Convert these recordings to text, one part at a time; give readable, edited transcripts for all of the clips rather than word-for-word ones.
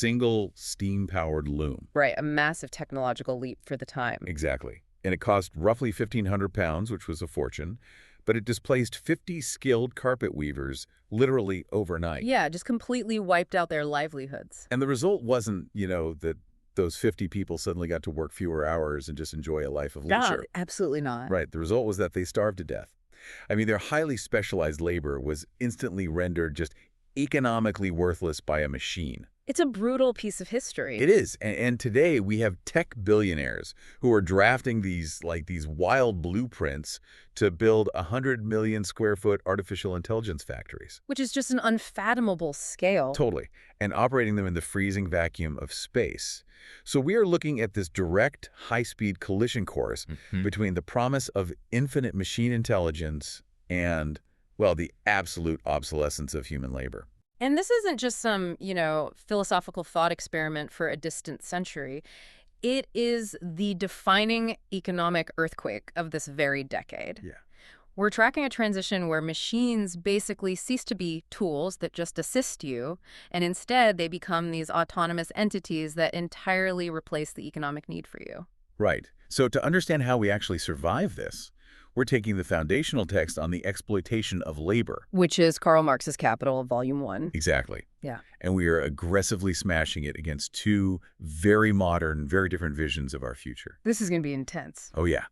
single steam-powered loom. Right, a massive technological leap for the time. Exactly. And it cost roughly 1,500 pounds, which was a fortune, but it displaced 50 skilled carpet weavers literally overnight. Yeah, just completely wiped out their livelihoods. And the result wasn't, that those 50 people suddenly got to work fewer hours and just enjoy a life of leisure. Absolutely not. Right. The result was that they starved to death. I mean, their highly specialized labor was instantly rendered just economically worthless by a machine. It's a brutal piece of history. It is. And today we have tech billionaires who are drafting these wild blueprints to build 100 million square foot artificial intelligence factories. Which is just an unfathomable scale. Totally. And operating them in the freezing vacuum of space. So we are looking at this direct high-speed collision course between the promise of infinite machine intelligence and, well, the absolute obsolescence of human labor. And this isn't just some, philosophical thought experiment for a distant century. It is the defining economic earthquake of this very decade. Yeah. We're tracking a transition where machines basically cease to be tools that just assist you, and instead they become these autonomous entities that entirely replace the economic need for you. Right. So to understand how we actually survive this, we're taking the foundational text on the exploitation of labor. Which is Karl Marx's Capital, Volume 1. Exactly. Yeah. And we are aggressively smashing it against two very modern, very different visions of our future. This is going to be intense. Oh, yeah.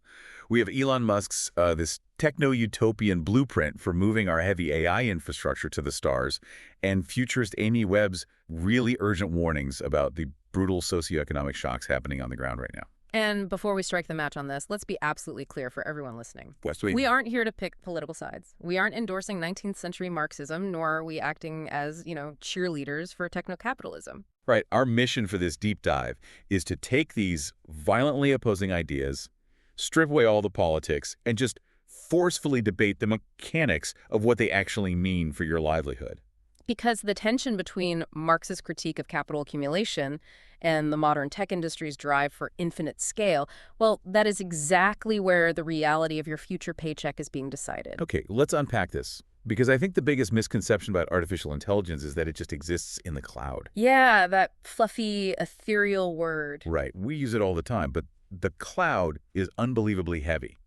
We have Elon Musk's this techno-utopian blueprint for moving our heavy AI infrastructure to the stars, and futurist Amy Webb's really urgent warnings about the brutal socioeconomic shocks happening on the ground right now. And before we strike the match on this, let's be absolutely clear for everyone listening. Yes, we aren't here to pick political sides. We aren't endorsing 19th century Marxism, nor are we acting as, cheerleaders for techno-capitalism. Right. Our mission for this deep dive is to take these violently opposing ideas, strip away all the politics, and just forcefully debate the mechanics of what they actually mean for your livelihood. Because the tension between Marx's critique of capital accumulation and the modern tech industry's drive for infinite scale, well, that is exactly where the reality of your future paycheck is being decided. Okay, let's unpack this. Because I think the biggest misconception about artificial intelligence is that it just exists in the cloud. Yeah, that fluffy, ethereal word. Right. We use it all the time, but the cloud is unbelievably heavy.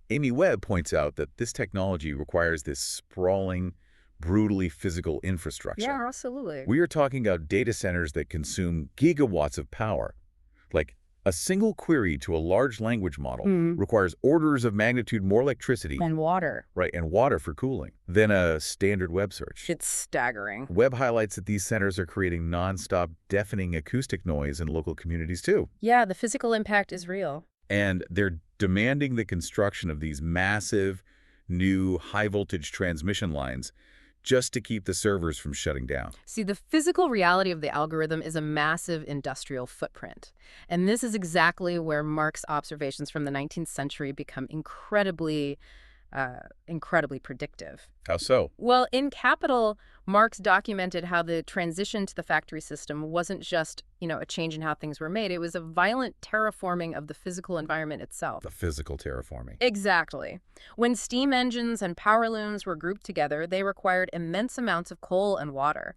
Amy Webb points out that this technology requires this sprawling, brutally physical infrastructure. Yeah, absolutely. We are talking about data centers that consume gigawatts of power. Like, a single query to a large language model requires orders of magnitude more electricity. And water. Right, and water for cooling than a standard web search. It's staggering. Webb highlights that these centers are creating nonstop, deafening acoustic noise in local communities, too. Yeah, the physical impact is real. And they're demanding the construction of these massive, new, high-voltage transmission lines just to keep the servers from shutting down. See, the physical reality of the algorithm is a massive industrial footprint. And this is exactly where Marx's observations from the 19th century become incredibly predictive. How so? Well, in Capital, Marx documented how the transition to the factory system wasn't just, a change in how things were made. It was a violent terraforming of the physical environment itself. The physical terraforming. Exactly. When steam engines and power looms were grouped together, they required immense amounts of coal and water.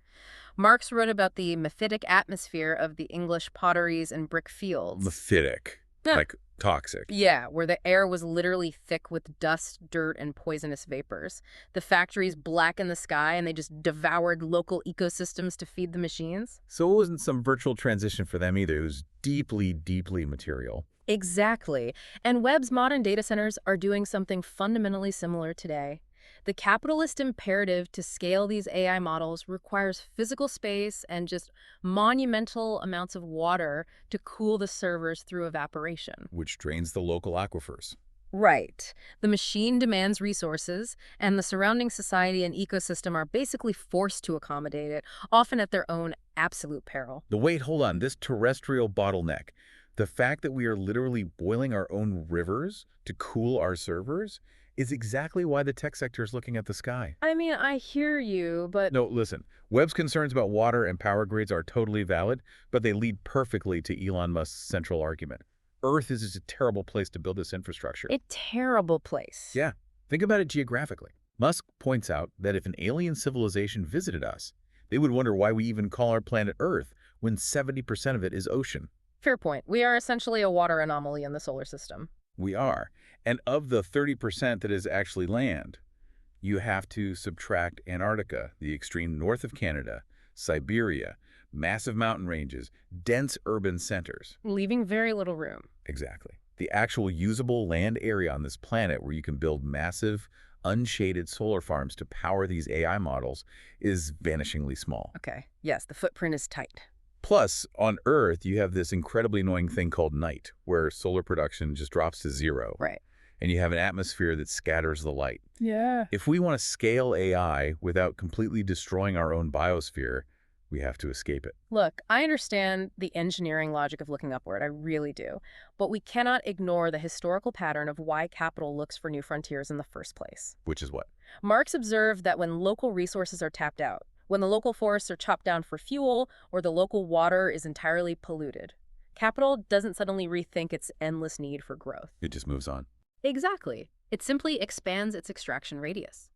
Marx wrote about the mephitic atmosphere of the English potteries and brick fields. Mephitic. Like toxic. Yeah, where the air was literally thick with dust, dirt, and poisonous vapors. The factories blackened the sky, and they just devoured local ecosystems to feed the machines. So it wasn't some virtual transition for them either. It was deeply, deeply material. Exactly. And Webb's modern data centers are doing something fundamentally similar today. The capitalist imperative to scale these AI models requires physical space and just monumental amounts of water to cool the servers through evaporation. Which drains the local aquifers. Right. The machine demands resources, and the surrounding society and ecosystem are basically forced to accommodate it, often at their own absolute peril. Hold on, this terrestrial bottleneck, the fact that we are literally boiling our own rivers to cool our servers, is exactly why the tech sector is looking at the sky. I mean, I hear you, but... No, listen. Webb's concerns about water and power grids are totally valid, but they lead perfectly to Elon Musk's central argument. Earth is just a terrible place to build this infrastructure. A terrible place. Yeah. Think about it geographically. Musk points out that if an alien civilization visited us, they would wonder why we even call our planet Earth when 70% of it is ocean. Fair point. We are essentially a water anomaly in the solar system. We are. And of the 30% that is actually land, you have to subtract Antarctica, the extreme north of Canada, Siberia, massive mountain ranges, dense urban centers. Leaving very little room. Exactly. The actual usable land area on this planet where you can build massive, unshaded solar farms to power these AI models is vanishingly small. Okay. Yes, the footprint is tight. Plus, on Earth, you have this incredibly annoying thing called night, where solar production just drops to zero. Right. And you have an atmosphere that scatters the light. Yeah. If we want to scale AI without completely destroying our own biosphere, we have to escape it. Look, I understand the engineering logic of looking upward, I really do. But we cannot ignore the historical pattern of why capital looks for new frontiers in the first place. Which is what? Marx observed that when local resources are tapped out, when the local forests are chopped down for fuel, or the local water is entirely polluted, capital doesn't suddenly rethink its endless need for growth. It just moves on. Exactly. It simply expands its extraction radius.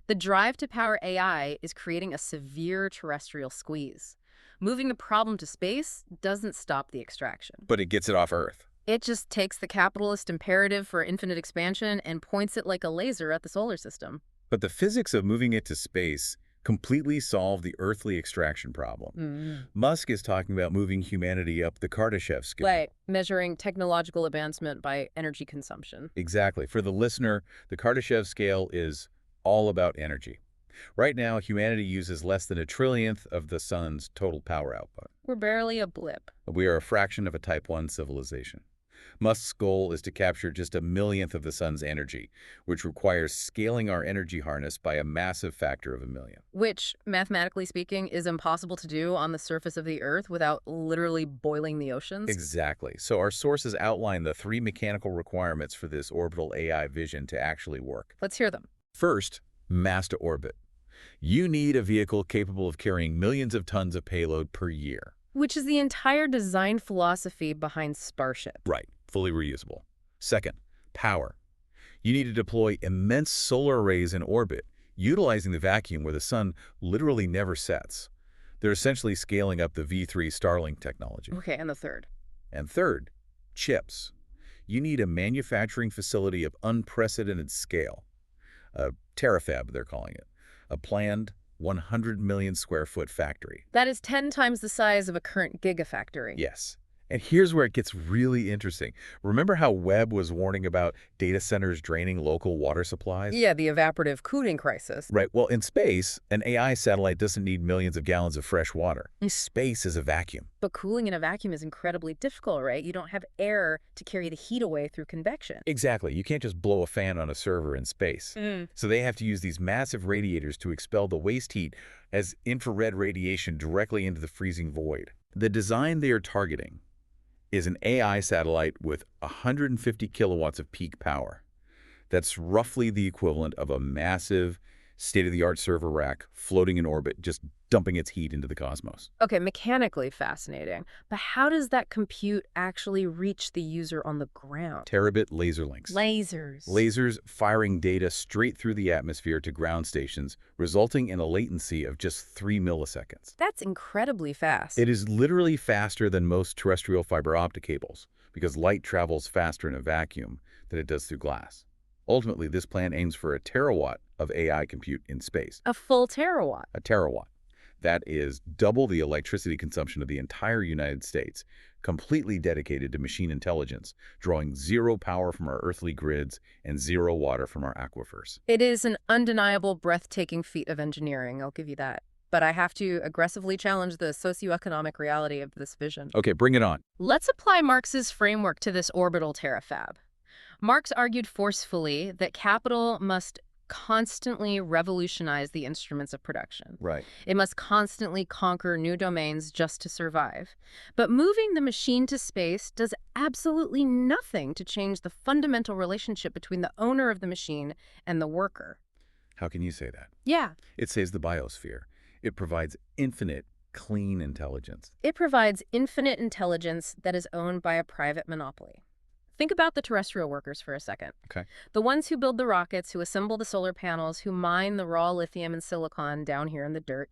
The drive to power AI is creating a severe terrestrial squeeze. Moving the problem to space doesn't stop the extraction. But it gets it off Earth. It just takes the capitalist imperative for infinite expansion and points it like a laser at the solar system. But the physics of moving it to space completely solve the earthly extraction problem. Musk is talking about moving humanity up the Kardashev scale. Right, measuring technological advancement by energy consumption. Exactly. For the listener, the Kardashev scale is all about energy. Right now, humanity uses less than a trillionth of the sun's total power output. We're barely a blip. We are a fraction of a Type 1 civilization. Musk's goal is to capture just a millionth of the sun's energy, which requires scaling our energy harness by a massive factor of 1,000,000. Which, mathematically speaking, is impossible to do on the surface of the Earth without literally boiling the oceans. Exactly. So our sources outline the 3 mechanical requirements for this orbital AI vision to actually work. Let's hear them. First, mass to orbit. You need a vehicle capable of carrying millions of tons of payload per year. Which is the entire design philosophy behind Starship. Right. Fully reusable. Second, power. You need to deploy immense solar arrays in orbit, utilizing the vacuum where the sun literally never sets. They're essentially scaling up the V3 Starlink technology. Okay, and the third? And third, chips. You need a manufacturing facility of unprecedented scale. A terafab, they're calling it. A planned 100 million square foot factory. That is 10 times the size of a current gigafactory. Yes. And here's where it gets really interesting. Remember how Webb was warning about data centers draining local water supplies? Yeah, the evaporative cooling crisis. Right. Well, in space, an AI satellite doesn't need millions of gallons of fresh water. Space is a vacuum. But cooling in a vacuum is incredibly difficult, right? You don't have air to carry the heat away through convection. Exactly. You can't just blow a fan on a server in space. So they have to use these massive radiators to expel the waste heat as infrared radiation directly into the freezing void. The design they are targeting is an AI satellite with 150 kilowatts of peak power. That's roughly the equivalent of a massive, state-of-the-art server rack floating in orbit, just dumping its heat into the cosmos. Okay, mechanically fascinating. But how does that compute actually reach the user on the ground? Terabit laser links. Lasers. Lasers firing data straight through the atmosphere to ground stations, resulting in a latency of just 3 milliseconds. That's incredibly fast. It is literally faster than most terrestrial fiber optic cables, because light travels faster in a vacuum than it does through glass. Ultimately, this plan aims for a terawatt of AI compute in space. A full terawatt. A terawatt. That is double the electricity consumption of the entire United States, completely dedicated to machine intelligence, drawing zero power from our earthly grids and zero water from our aquifers. It is an undeniable, breathtaking feat of engineering, I'll give you that. But I have to aggressively challenge the socioeconomic reality of this vision. Okay, bring it on. Let's apply Marx's framework to this orbital terafab. Marx argued forcefully that capital must constantly revolutionize the instruments of production. Right. It must constantly conquer new domains just to survive. But moving the machine to space does absolutely nothing to change the fundamental relationship between the owner of the machine and the worker. How can you say that? Yeah. It saves the biosphere. It provides infinite, clean intelligence. It provides infinite intelligence that is owned by a private monopoly. Think about the terrestrial workers for a second. Okay. The ones who build the rockets, who assemble the solar panels, who mine the raw lithium and silicon down here in the dirt.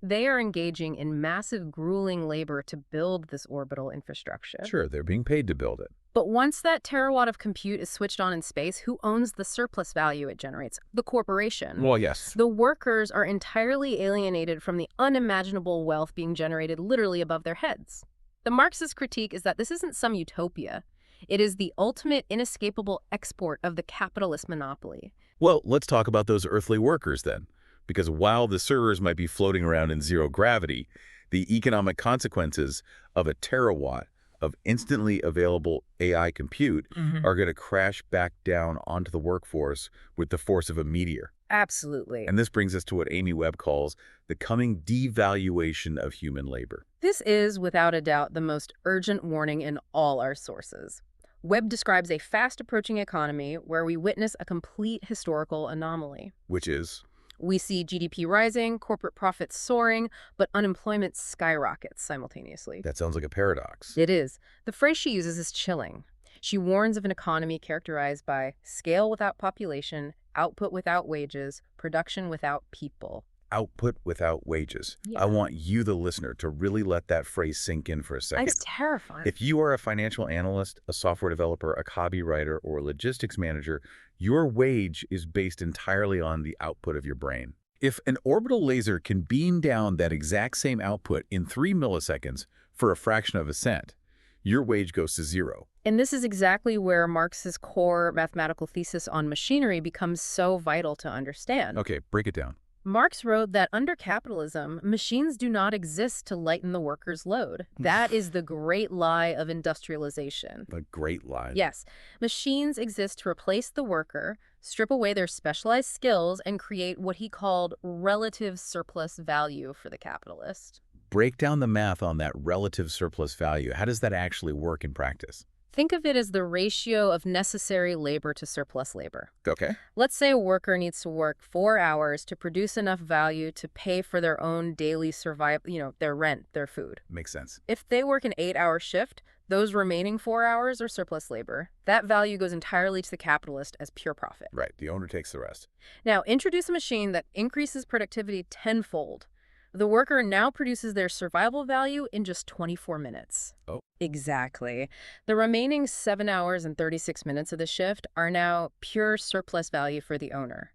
They are engaging in massive, grueling labor to build this orbital infrastructure. Sure, they're being paid to build it. But once that terawatt of compute is switched on in space, who owns the surplus value it generates? The corporation. Well, yes. The workers are entirely alienated from the unimaginable wealth being generated literally above their heads. The Marxist critique is that this isn't some utopia. It is the ultimate inescapable export of the capitalist monopoly. Well, let's talk about those earthly workers then. Because while the servers might be floating around in zero gravity, the economic consequences of a terawatt of instantly available AI compute are going to crash back down onto the workforce with the force of a meteor. Absolutely. And this brings us to what Amy Webb calls the coming devaluation of human labor. This is, without a doubt, the most urgent warning in all our sources. Webb describes a fast-approaching economy where we witness a complete historical anomaly. Which is? We see GDP rising, corporate profits soaring, but unemployment skyrockets simultaneously. That sounds like a paradox. It is. The phrase she uses is chilling. She warns of an economy characterized by scale without population, output without wages, production without people. Output without wages. Yeah. I want you, the listener, to really let that phrase sink in for a second. It's terrifying. If you are a financial analyst, a software developer, a copywriter, or a logistics manager, your wage is based entirely on the output of your brain. If an orbital laser can beam down that exact same output in 3 milliseconds for a fraction of a cent, your wage goes to zero. And this is exactly where Marx's core mathematical thesis on machinery becomes so vital to understand. Okay, break it down. Marx wrote that under capitalism, machines do not exist to lighten the worker's load. That is the great lie of industrialization. A great lie. Yes, machines exist to replace the worker, strip away their specialized skills, and create what he called relative surplus value for the capitalist. Break down the math on that relative surplus value. How does that actually work in practice? Think of it as the ratio of necessary labor to surplus labor. Okay. Let's say a worker needs to work 4 hours to produce enough value to pay for their own daily survival, their rent, their food. Makes sense. If they work an 8-hour shift, those remaining 4 hours are surplus labor. That value goes entirely to the capitalist as pure profit. Right. The owner takes the rest. Now, introduce a machine that increases productivity tenfold. The worker now produces their survival value in just 24 minutes. Oh. Exactly. The remaining 7 hours and 36 minutes of the shift are now pure surplus value for the owner.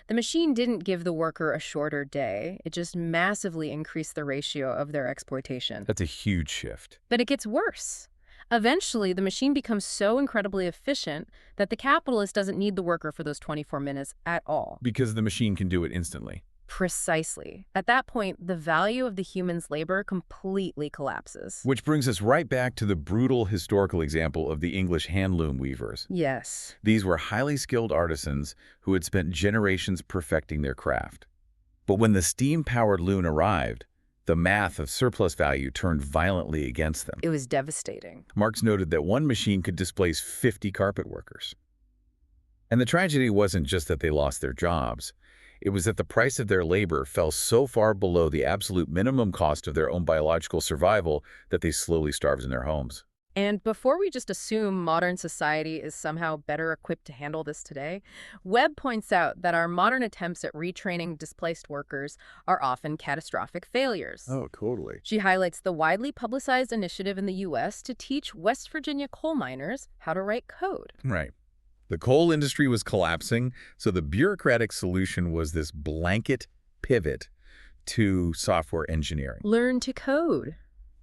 The machine didn't give the worker a shorter day. It just massively increased the ratio of their exploitation. That's a huge shift. But it gets worse. Eventually, the machine becomes so incredibly efficient that the capitalist doesn't need the worker for those 24 minutes at all. Because the machine can do it instantly. Precisely. At that point, the value of the human's labor completely collapses. Which brings us right back to the brutal historical example of the English handloom weavers. Yes. These were highly skilled artisans who had spent generations perfecting their craft. But when the steam-powered loom arrived, the math of surplus value turned violently against them. It was devastating. Marx noted that one machine could displace 50 carpet workers. And the tragedy wasn't just that they lost their jobs. It was that the price of their labor fell so far below the absolute minimum cost of their own biological survival that they slowly starved in their homes. And before we just assume modern society is somehow better equipped to handle this today, Webb points out that our modern attempts at retraining displaced workers are often catastrophic failures. Oh, totally. She highlights the widely publicized initiative in the U.S. to teach West Virginia coal miners how to write code. Right. The coal industry was collapsing, so the bureaucratic solution was this blanket pivot to software engineering. Learn to code.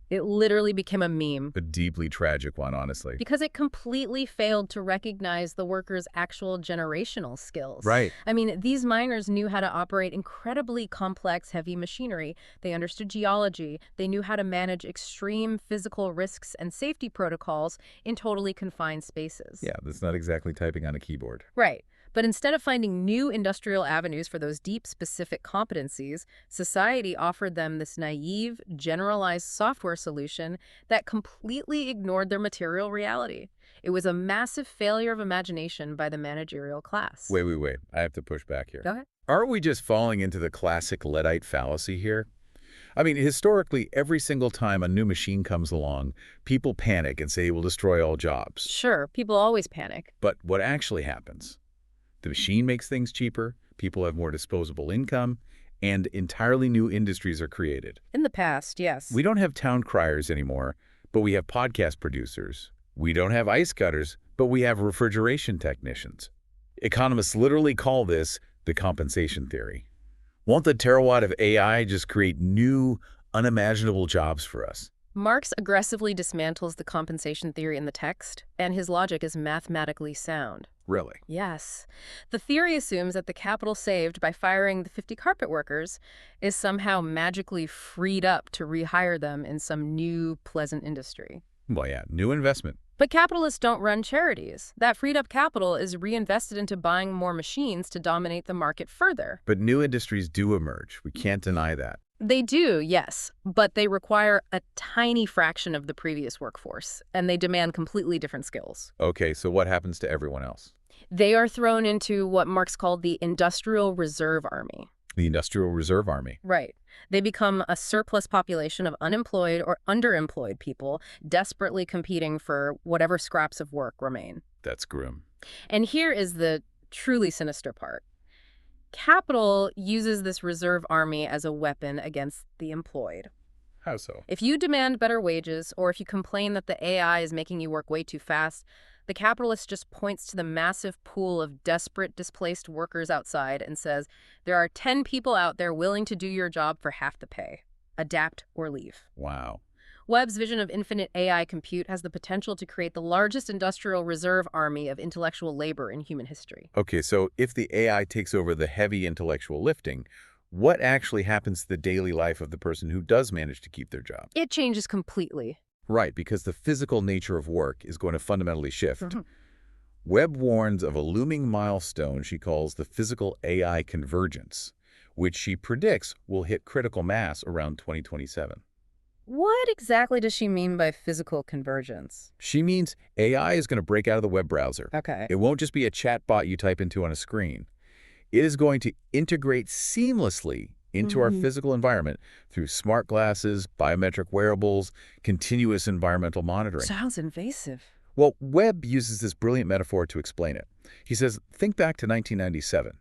It literally became a meme. A deeply tragic one, honestly. Because it completely failed to recognize the workers' actual generational skills. Right. I mean, these miners knew how to operate incredibly complex, heavy machinery. They understood geology. They knew how to manage extreme physical risks and safety protocols in totally confined spaces. Yeah, that's not exactly typing on a keyboard. Right. But instead of finding new industrial avenues for those deep, specific competencies, society offered them this naive, generalized software solution that completely ignored their material reality. It was a massive failure of imagination by the managerial class. Wait. I have to push back here. Go ahead. Aren't we just falling into the classic Luddite fallacy here? I mean, historically, every single time a new machine comes along, people panic and say it will destroy all jobs. Sure, people always panic. But what actually happens? The machine makes things cheaper, people have more disposable income, and entirely new industries are created. In the past, yes. We don't have town criers anymore, but we have podcast producers. We don't have ice cutters, but we have refrigeration technicians. Economists literally call this the compensation theory. Won't the terawatt of AI just create new, unimaginable jobs for us? Marx aggressively dismantles the compensation theory in the text, and his logic is mathematically sound. Really? Yes. The theory assumes that the capital saved by firing the 50 carpet workers is somehow magically freed up to rehire them in some new, pleasant industry. Well, yeah, new investment. But capitalists don't run charities. That freed up capital is reinvested into buying more machines to dominate the market further. But new industries do emerge. We can't deny that. They do, yes, but they require a tiny fraction of the previous workforce, and they demand completely different skills. Okay, so what happens to everyone else? They are thrown into what Marx called the Industrial Reserve Army. The Industrial Reserve Army. Right. They become a surplus population of unemployed or underemployed people desperately competing for whatever scraps of work remain. That's grim. And here is the truly sinister part. Capital uses this reserve army as a weapon against the employed. How so? If you demand better wages, or if you complain that the AI is making you work way too fast, the capitalist just points to the massive pool of desperate, displaced workers outside and says, there are 10 people out there willing to do your job for half the pay. Adapt or leave. Wow. Webb's vision of infinite AI compute has the potential to create the largest industrial reserve army of intellectual labor in human history. Okay, so if the AI takes over the heavy intellectual lifting, what actually happens to the daily life of the person who does manage to keep their job? It changes completely. Right, because the physical nature of work is going to fundamentally shift. Webb warns of a looming milestone she calls the physical AI convergence, which she predicts will hit critical mass around 2027. What exactly does she mean by physical convergence? She means AI is going to break out of the web browser. Okay. It won't just be a chatbot you type into on a screen. It is going to integrate seamlessly into our physical environment through smart glasses, biometric wearables, continuous environmental monitoring. Sounds invasive. Well, Webb uses this brilliant metaphor to explain it. He says, think back to 1997.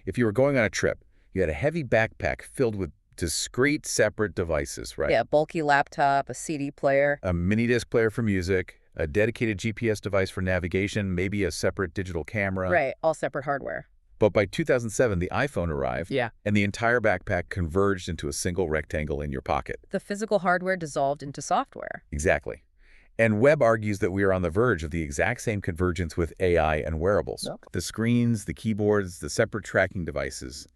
If you were going on a trip, you had a heavy backpack filled with discrete, separate devices, right? Yeah, bulky laptop, a CD player. A mini disc player for music, a dedicated GPS device for navigation, maybe a separate digital camera. Right, all separate hardware. But by 2007, the iPhone arrived, Yeah. and the entire backpack converged into a single rectangle in your pocket. The physical hardware dissolved into software. Exactly. And Webb argues that we are on the verge of the exact same convergence with AI and wearables. Okay. The screens, the keyboards, the separate tracking devices,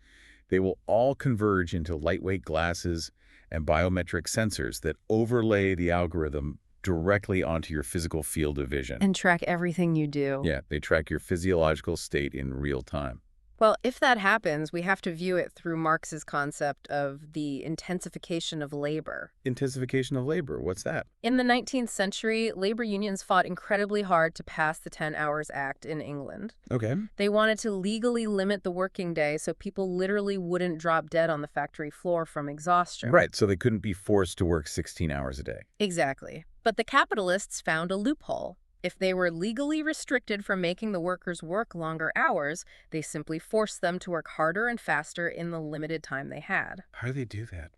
they will all converge into lightweight glasses and biometric sensors that overlay the algorithm directly onto your physical field of vision. And track everything you do. Yeah, they track your physiological state in real time. Well, if that happens, we have to view it through Marx's concept of the intensification of labor. Intensification of labor, what's that? In the 19th century, labor unions fought incredibly hard to pass the 10 Hours Act in England. Okay. They wanted to legally limit the working day so people literally wouldn't drop dead on the factory floor from exhaustion. Right, so they couldn't be forced to work 16 hours a day. Exactly. But the capitalists found a loophole. If they were legally restricted from making the workers work longer hours, they simply forced them to work harder and faster in the limited time they had. How do they do that?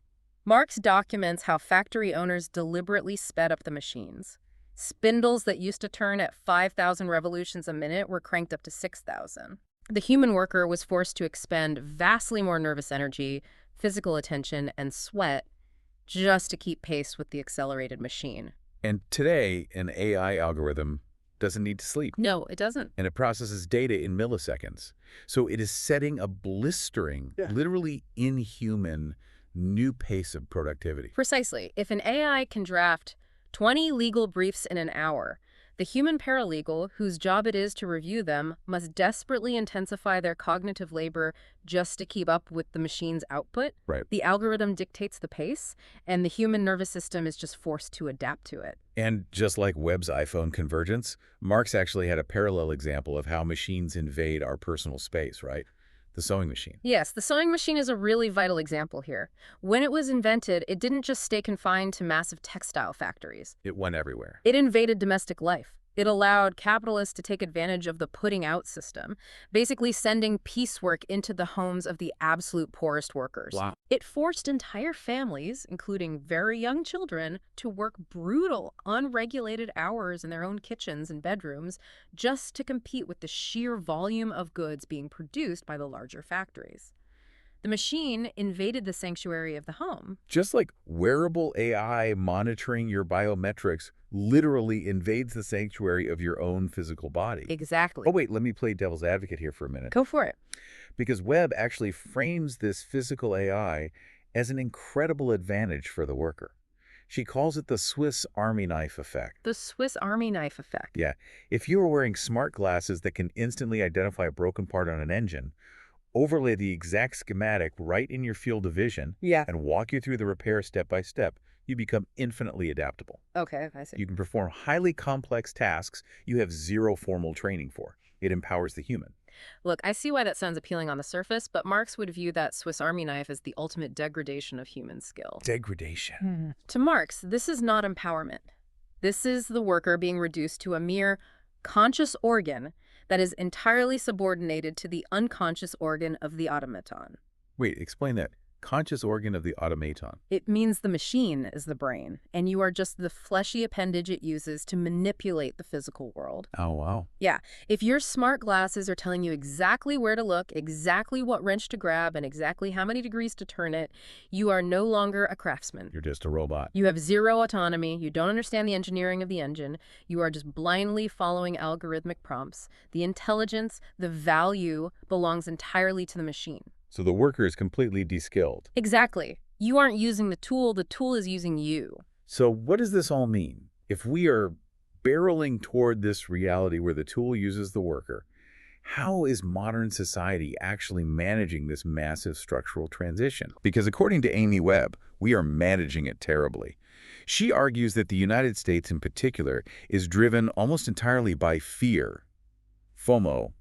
Marx documents how factory owners deliberately sped up the machines. Spindles that used to turn at 5,000 revolutions a minute were cranked up to 6,000. The human worker was forced to expend vastly more nervous energy, physical attention, and sweat just to keep pace with the accelerated machine. And today, an AI algorithm doesn't need to sleep. No, it doesn't. And it processes data in milliseconds. So it is setting a blistering, literally inhuman, new pace of productivity. Precisely. If an AI can draft 20 legal briefs in an hour, the human paralegal, whose job it is to review them, must desperately intensify their cognitive labor just to keep up with the machine's output. Right. The algorithm dictates the pace, and the human nervous system is just forced to adapt to it. And just like Webb's iPhone convergence, Marx actually had a parallel example of how machines invade our personal space, right? the sewing machine. Yes, the sewing machine is a really vital example here. When it was invented, it didn't just stay confined to massive textile factories. It went everywhere. It invaded domestic life. It allowed capitalists to take advantage of the putting out system, basically sending piecework into the homes of the absolute poorest workers. Wow. It forced entire families, including very young children, to work brutal, unregulated hours in their own kitchens and bedrooms just to compete with the sheer volume of goods being produced by the larger factories. The machine invaded the sanctuary of the home. Just like wearable AI monitoring your biometrics literally invades the sanctuary of your own physical body. Exactly. Oh, wait, let me play devil's advocate here for a minute. Go for it. Because Webb actually frames this physical AI as an incredible advantage for the worker. She calls it the Swiss Army knife effect. The Swiss Army knife effect. Yeah, if you are wearing smart glasses that can instantly identify a broken part on an engine, overlay the exact schematic right in your field of vision, Yeah. and walk you through the repair step by step, you become infinitely adaptable. Okay, I see. You can perform highly complex tasks you have zero formal training for. It empowers the human. Look, I see why that sounds appealing on the surface, but Marx would view that Swiss Army knife as the ultimate degradation of human skill. Degradation. To Marx, this is not empowerment. This is the worker being reduced to a mere conscious organ that is entirely subordinated to the unconscious organ of the automaton. Wait, explain that. Conscious organ of the automaton. It means the machine is the brain, and you are just the fleshy appendage it uses to manipulate the physical world. Oh, wow. Yeah, if your smart glasses are telling you exactly where to look, exactly what wrench to grab, and exactly how many degrees to turn it, you are no longer a craftsman. You're just a robot. You have zero autonomy, you don't understand the engineering of the engine, you are just blindly following algorithmic prompts. The intelligence, the value, belongs entirely to the machine. So the worker is completely de-skilled. Exactly. You aren't using the tool is using you. So what does this all mean? If we are barreling toward this reality where the tool uses the worker, how is modern society actually managing this massive structural transition? Because according to Amy Webb, we are managing it terribly. She argues that the United States in particular is driven almost entirely by fear, FOMO,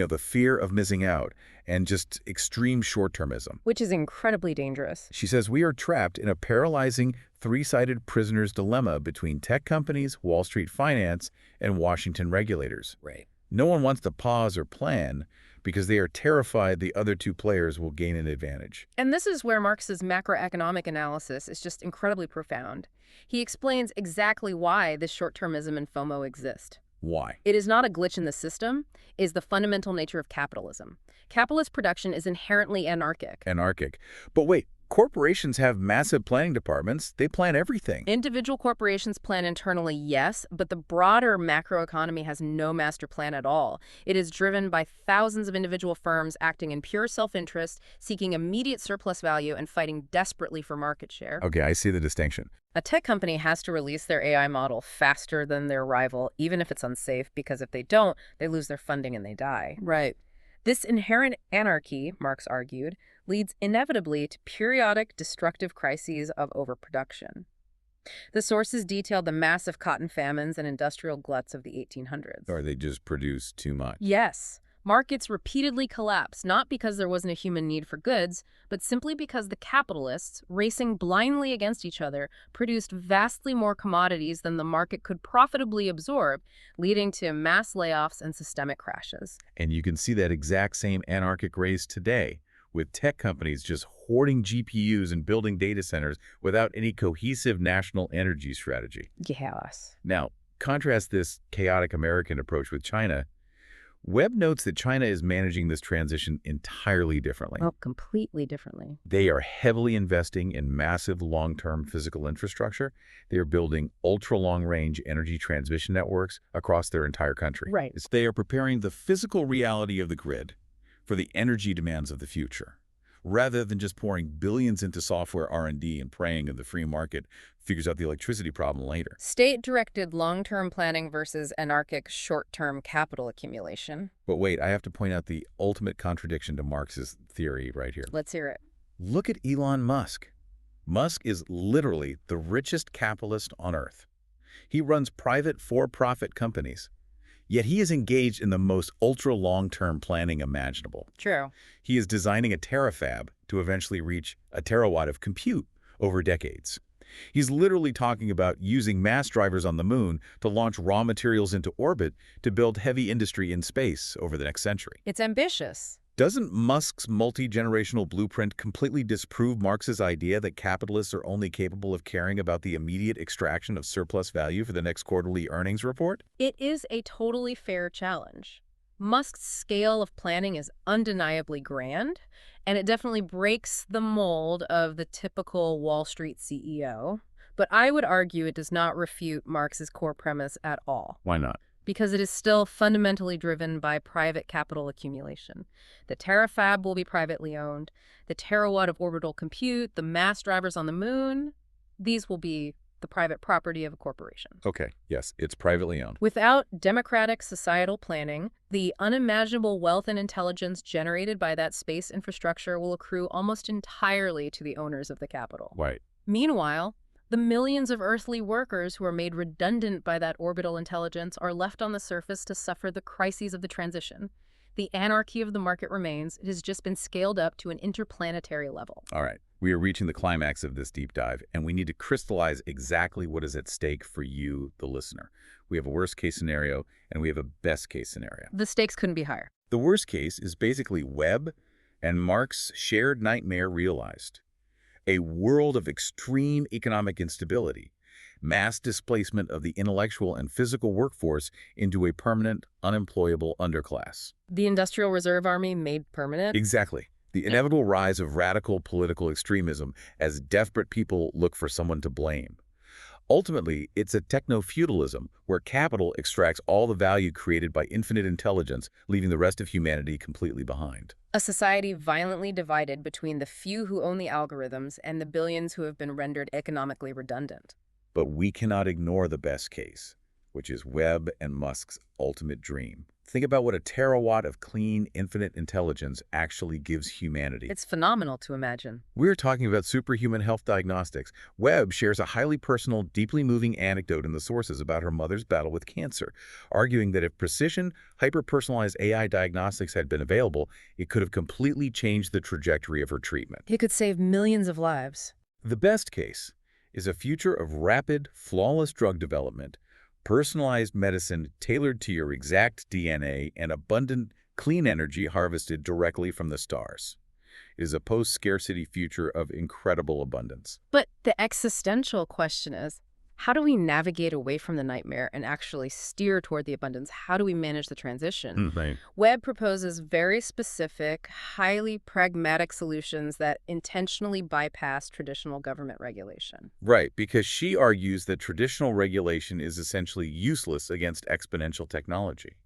the fear of missing out, and just extreme short-termism. Which is incredibly dangerous. She says we are trapped in a paralyzing, three-sided prisoner's dilemma between tech companies, Wall Street finance, and Washington regulators. Right. No one wants to pause or plan because they are terrified the other two players will gain an advantage. And this is where Marx's macroeconomic analysis is just incredibly profound. He explains exactly why this short-termism and FOMO exist. Why? It is not a glitch in the system, it is the fundamental nature of capitalism. Capitalist production is inherently anarchic. Anarchic. But wait, corporations have massive planning departments. They plan everything. Individual corporations plan internally, yes, but the broader macroeconomy has no master plan at all. It is driven by thousands of individual firms acting in pure self-interest, seeking immediate surplus value, and fighting desperately for market share. Okay, I see the distinction. A tech company has to release their AI model faster than their rival, even if it's unsafe, because if they don't, they lose their funding and they die. Right. This inherent anarchy, Marx argued, leads inevitably to periodic destructive crises of overproduction. The sources detailed the massive cotton famines and industrial gluts of the 1800s. Or they just produce too much. Yes. Markets repeatedly collapsed, not because there wasn't a human need for goods, but simply because the capitalists, racing blindly against each other, produced vastly more commodities than the market could profitably absorb, leading to mass layoffs and systemic crashes. And you can see that exact same anarchic race today, with tech companies just hoarding GPUs and building data centers without any cohesive national energy strategy. Yes. Now, contrast this chaotic American approach with China. Webb notes that China is managing this transition entirely differently. Well, completely differently. They are heavily investing in massive long-term physical infrastructure. They are building ultra-long-range energy transmission networks across their entire country. Right. They are preparing the physical reality of the grid for the energy demands of the future, rather than just pouring billions into software R&D and praying that the free market figures out the electricity problem later. State-directed long-term planning versus anarchic short-term capital accumulation. But wait, I have to point out the ultimate contradiction to Marx's theory right here. Let's hear it. Look at Elon Musk. Musk is literally the richest capitalist on Earth. He runs private for-profit companies. Yet he is engaged in the most ultra-long-term planning imaginable. True. He is designing a terafab to eventually reach a terawatt of compute over decades. He's literally talking about using mass drivers on the moon to launch raw materials into orbit to build heavy industry in space over the next century. It's ambitious. Doesn't Musk's multi-generational blueprint completely disprove Marx's idea that capitalists are only capable of caring about the immediate extraction of surplus value for the next quarterly earnings report? It is a totally fair challenge. Musk's scale of planning is undeniably grand, and it definitely breaks the mold of the typical Wall Street CEO. But I would argue it does not refute Marx's core premise at all. Why not? Because it is still fundamentally driven by private capital accumulation. The terafab will be privately owned. The terawatt of orbital compute, the mass drivers on the moon, these will be the private property of a corporation. Okay, yes, it's privately owned. Without democratic societal planning, the unimaginable wealth and intelligence generated by that space infrastructure will accrue almost entirely to the owners of the capital. Right. Meanwhile, the millions of earthly workers who are made redundant by that orbital intelligence are left on the surface to suffer the crises of the transition. The anarchy of the market remains. It has just been scaled up to an interplanetary level. All right. We are reaching the climax of this deep dive, and we need to crystallize exactly what is at stake for you, the listener. We have a worst-case scenario, and we have a best-case scenario. The stakes couldn't be higher. The worst case is basically Webb and Marx's shared nightmare realized. A world of extreme economic instability, mass displacement of the intellectual and physical workforce into a permanent, unemployable underclass. The Industrial Reserve Army made permanent? Exactly. The inevitable rise of radical political extremism as desperate people look for someone to blame. Ultimately, it's a techno-feudalism where capital extracts all the value created by infinite intelligence, leaving the rest of humanity completely behind. A society violently divided between the few who own the algorithms and the billions who have been rendered economically redundant. But we cannot ignore the best case, which is Webb and Musk's ultimate dream. Think about what a terawatt of clean, infinite intelligence actually gives humanity. It's phenomenal to imagine. We're talking about superhuman health diagnostics. Webb shares a highly personal, deeply moving anecdote in the sources about her mother's battle with cancer, arguing that if precision, hyper-personalized AI diagnostics had been available, it could have completely changed the trajectory of her treatment. It could save millions of lives. The best case is a future of rapid, flawless drug development, personalized medicine tailored to your exact DNA, and abundant, clean energy harvested directly from the stars. It is a post-scarcity future of incredible abundance. But the existential question is, how do we navigate away from the nightmare and actually steer toward the abundance? How do we manage the transition? Right. Webb proposes very specific, highly pragmatic solutions that intentionally bypass traditional government regulation. Right, because she argues that traditional regulation is essentially useless against exponential technology.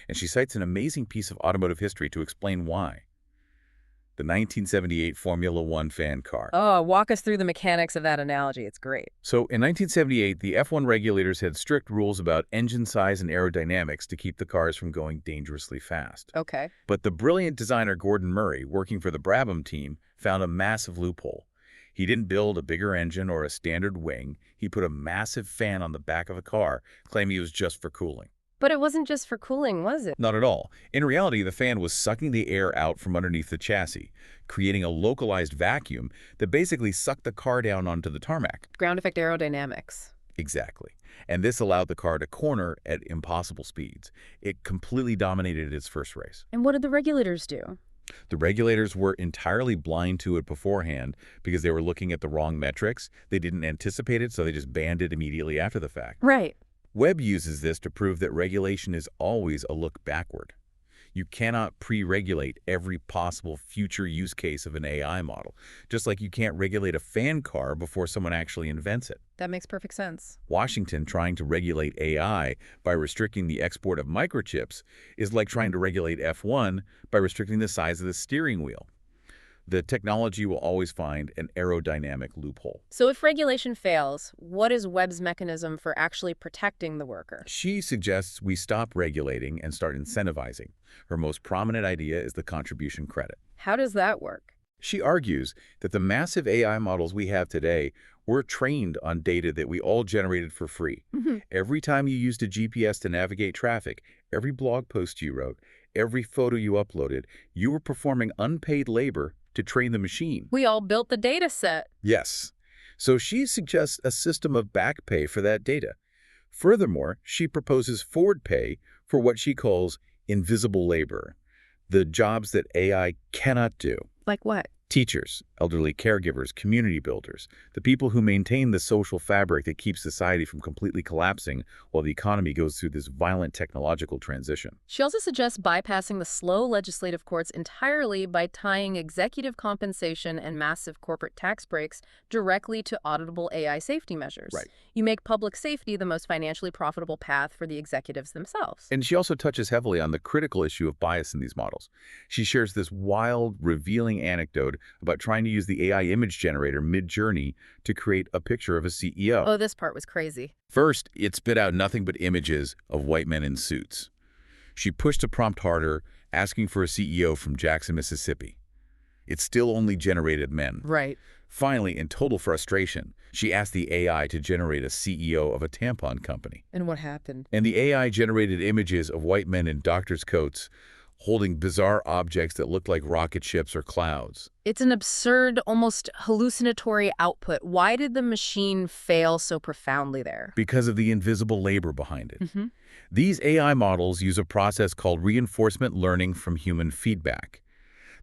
And she cites an amazing piece of automotive history to explain why. The 1978 Formula One fan car. Oh, walk us through the mechanics of that analogy. It's great. So in 1978, the F1 regulators had strict rules about engine size and aerodynamics to keep the cars from going dangerously fast. Okay. But the brilliant designer Gordon Murray, working for the Brabham team, found a massive loophole. He didn't build a bigger engine or a standard wing. He put a massive fan on the back of the car, claiming it was just for cooling. But it wasn't just for cooling, was it? Not at all. In reality, the fan was sucking the air out from underneath the chassis, creating a localized vacuum that basically sucked the car down onto the tarmac. Ground effect aerodynamics. Exactly. And this allowed the car to corner at impossible speeds. It completely dominated its first race. And what did the regulators do? The regulators were entirely blind to it beforehand because they were looking at the wrong metrics. They didn't anticipate it, so they just banned it immediately after the fact. Right. Webb uses this to prove that regulation is always a look backward. You cannot pre-regulate every possible future use case of an AI model, just like you can't regulate a fan car before someone actually invents it. That makes perfect sense. Washington trying to regulate AI by restricting the export of microchips is like trying to regulate F1 by restricting the size of the steering wheel. The technology will always find an aerodynamic loophole. So if regulation fails, what is Webb's mechanism for actually protecting the worker? She suggests we stop regulating and start incentivizing. Her most prominent idea is the contribution credit. How does that work? She argues that the massive AI models we have today were trained on data that we all generated for free. Every time you used a GPS to navigate traffic, every blog post you wrote, every photo you uploaded, you were performing unpaid labor to train the machine. We all built the data set. Yes. So she suggests a system of back pay for that data. Furthermore, she proposes forward pay for what she calls invisible labor, the jobs that AI cannot do. Like what? Teachers, elderly caregivers, community builders, the people who maintain the social fabric that keeps society from completely collapsing while the economy goes through this violent technological transition. She also suggests bypassing the slow legislative courts entirely by tying executive compensation and massive corporate tax breaks directly to auditable AI safety measures. Right. You make public safety the most financially profitable path for the executives themselves. And she also touches heavily on the critical issue of bias in these models. She shares this wild, revealing anecdote about trying to use the AI image generator Mid-Journey to create a picture of a CEO. Oh, this part was crazy. First, it spit out nothing but images of white men in suits. She pushed the prompt harder, asking for a CEO from Jackson, Mississippi. It still only generated men. Right. Finally, in total frustration, she asked the AI to generate a CEO of a tampon company. And what happened? And the AI generated images of white men in doctors' coats holding bizarre objects that looked like rocket ships or clouds. It's an absurd, almost hallucinatory output. Why did the machine fail so profoundly there? Because of the invisible labor behind it. These AI models use a process called reinforcement learning from human feedback.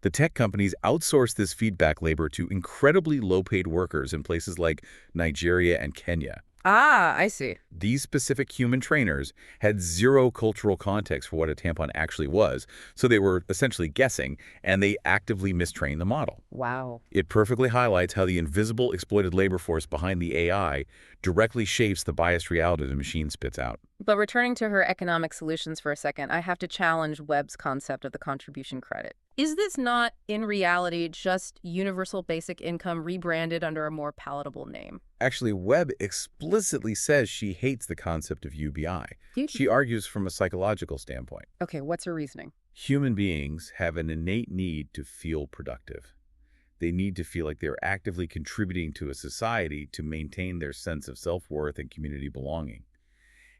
The tech companies outsource this feedback labor to incredibly low-paid workers in places like Nigeria and Kenya. Ah, I see. These specific human trainers had zero cultural context for what a tampon actually was, so they were essentially guessing, and they actively mistrained the model. Wow. It perfectly highlights how the invisible exploited labor force behind the AI directly shapes the biased reality the machine spits out. But returning to her economic solutions for a second, I have to challenge Webb's concept of the contribution credit. Is this not, in reality, just universal basic income rebranded under a more palatable name? Actually, Webb explicitly says she hates the concept of UBI. She argues from a psychological standpoint. Okay, what's her reasoning? Human beings have an innate need to feel productive. They need to feel like they're actively contributing to a society to maintain their sense of self-worth and community belonging.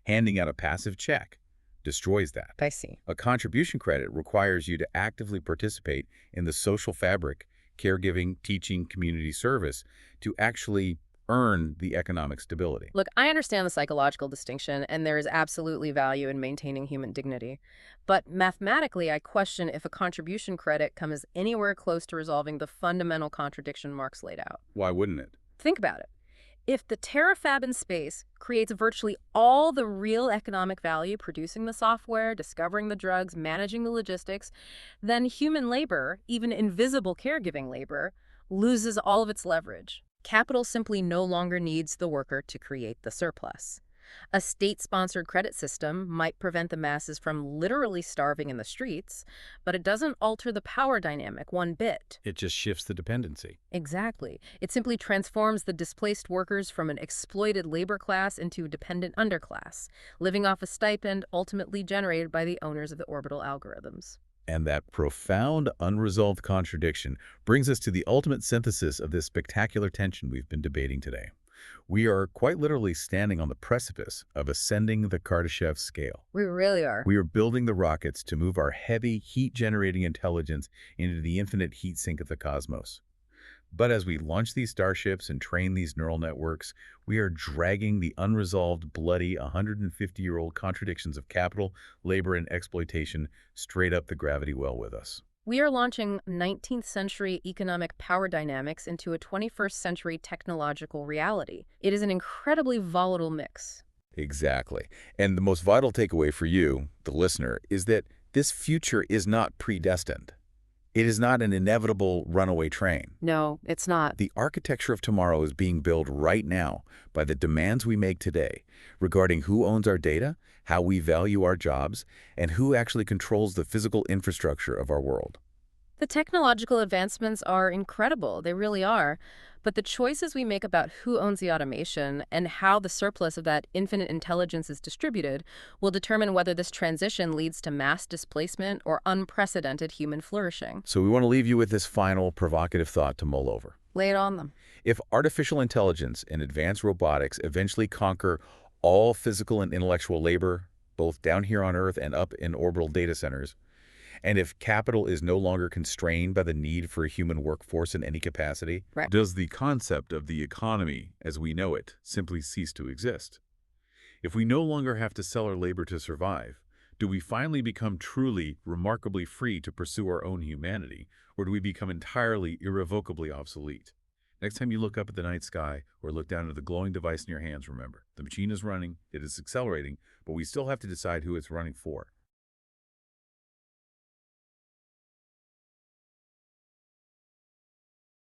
Handing out a passive check destroys that. I see. A contribution credit requires you to actively participate in the social fabric, caregiving, teaching, community service to actually earn the economic stability. Look, I understand the psychological distinction, and there is absolutely value in maintaining human dignity. But mathematically, I question if a contribution credit comes anywhere close to resolving the fundamental contradiction Marx laid out. Why wouldn't it? Think about it. If the terafab in space creates virtually all the real economic value, producing the software, discovering the drugs, managing the logistics, then human labor, even invisible caregiving labor, loses all of its leverage. Capital simply no longer needs the worker to create the surplus. A state-sponsored credit system might prevent the masses from literally starving in the streets, but it doesn't alter the power dynamic one bit. It just shifts the dependency. Exactly. It simply transforms the displaced workers from an exploited labor class into a dependent underclass, living off a stipend ultimately generated by the owners of the orbital algorithms. And that profound, unresolved contradiction brings us to the ultimate synthesis of this spectacular tension we've been debating today. We are quite literally standing on the precipice of ascending the Kardashev scale. We really are. We are building the rockets to move our heavy, heat-generating intelligence into the infinite heat sink of the cosmos. But as we launch these starships and train these neural networks, we are dragging the unresolved, bloody, 150-year-old contradictions of capital, labor, and exploitation straight up the gravity well with us. We are launching 19th century economic power dynamics into a 21st century technological reality. It is an incredibly volatile mix. Exactly. And the most vital takeaway for you, the listener, is that this future is not predestined. It is not an inevitable runaway train. No, it's not. The architecture of tomorrow is being built right now by the demands we make today regarding who owns our data, how we value our jobs, and who actually controls the physical infrastructure of our world. The technological advancements are incredible. They really are. But the choices we make about who owns the automation and how the surplus of that infinite intelligence is distributed will determine whether this transition leads to mass displacement or unprecedented human flourishing. So we want to leave you with this final provocative thought to mull over. Lay it on them. If artificial intelligence and advanced robotics eventually conquer all physical and intellectual labor, both down here on Earth and up in orbital data centers. And if capital is no longer constrained by the need for a human workforce in any capacity, Right. does the concept of the economy as we know it simply cease to exist? If we no longer have to sell our labor to survive, do we finally become truly, remarkably free to pursue our own humanity, or do we become entirely, irrevocably obsolete? Next time you look up at the night sky or look down at the glowing device in your hands, remember, the machine is running, it is accelerating, but we still have to decide who it's running for.